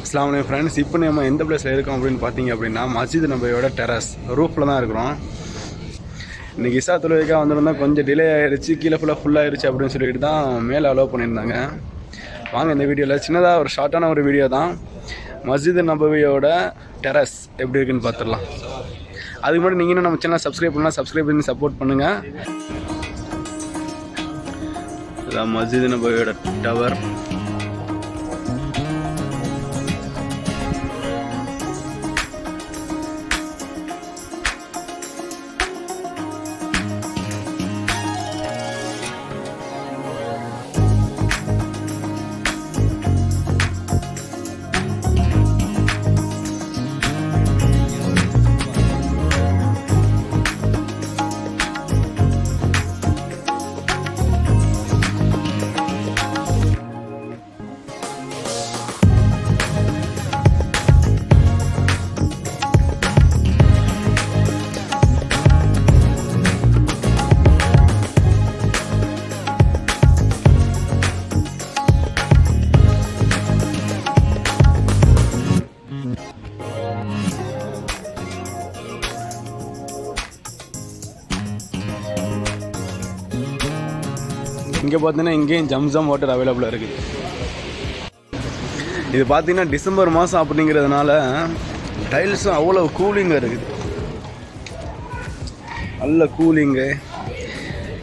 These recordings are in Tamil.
அஸ்ஸலாமு அலைக்கும் ஃப்ரெண்ட்ஸ். இப்போ நம்ம எந்த பிளேஸில் இருக்கோம் அப்படின்னு பார்த்தீங்க அப்படின்னா மஸ்ஜித் நபவியோட டெரஸ் ரூஃபில் தான் இருக்கிறோம். இன்றைக்கி இஷா தொழுகைக்காக வந்திருந்தால் கொஞ்சம் டிலே ஆகிடுச்சு, கீழே ஃபுல்லாகிடுச்சு அப்படின்னு சொல்லிட்டு தான் மேலே அலோவ் பண்ணியிருந்தாங்க. வாங்க இந்த வீடியோவில் சின்னதாக ஒரு ஷார்ட்டான ஒரு வீடியோ தான் மஸ்ஜித் நபவியோட டெரஸ் எப்படி இருக்குன்னு பார்த்துடலாம். அதுக்கு முன்னாடி நீங்கள் நம்ம சேனல் சப்ஸ்கிரைப் பண்ணலாம், சப்ஸ்கிரைப் பண்ணி சப்போர்ட் பண்ணுங்கள். இதுதான் மஸ்ஜித் நபவியோட டவர். இங்கே பார்த்தீங்கன்னா இங்கேயும் ஜம்சம் வாட்டர் அவைலபிளாக இருக்குது. இது பார்த்தீங்கன்னா டிசம்பர் மாதம் அப்படிங்கிறதுனால டைல்ஸும் அவ்வளோ கூலிங்காக இருக்குது, நல்ல கூலிங்கு.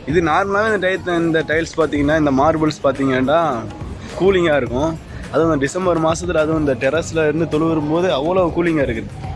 இது நார்மலாகவே இந்த டைல்ஸ் பார்த்தீங்கன்னா, இந்த மார்பிள்ஸ் பார்த்தீங்கன்னா கூலிங்காக இருக்கும். அதுவும் இந்த டிசம்பர் மாதத்தில் அதுவும் இந்த டெரஸில் இருந்து தொழுவும்போது அவ்வளோ கூலிங்காக இருக்குது.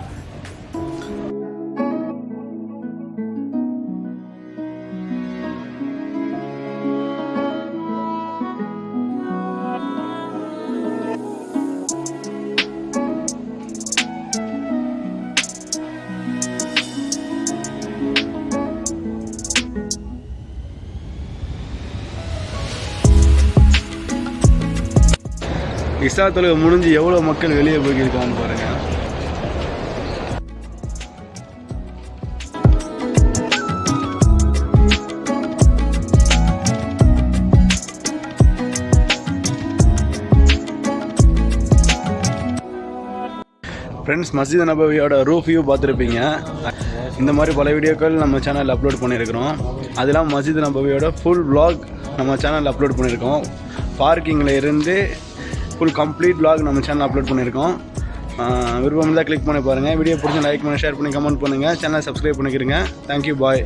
இஷா தொழுகை முடிஞ்சு எவ்வளோ மக்கள் வெளியே போயிருக்கான்னு பாருங்க. ஃப்ரெண்ட்ஸ், மஸ்ஜித் நபவியோட ரூஃப் வியூ பார்த்துருப்பீங்க. இந்த மாதிரி பல வீடியோக்கள் நம்ம சேனலில் அப்லோட் பண்ணியிருக்கிறோம். அதெல்லாம் மஸ்ஜித் நபவியோட ஃபுல் vlog நம்ம சேனலில் அப்லோட் பண்ணியிருக்கோம். பார்க்கிங்கில் இருந்து ஃபுல் கம்ப்ளீட் vlog நம்ம சேனல் அப்லோட் பண்ணியிருக்கோம். விருப்பம் தான் கிளிக் பண்ணி பாருங்கள். வீடியோ பிடிச்சி லைக் பண்ணி, ஷேர் பண்ணி, கமெண்ட் பண்ணுங்கள். சேனலை சப்ஸ்கிரைப் பண்ணிக்கிறங்க. தேங்க்யூ, பாய்.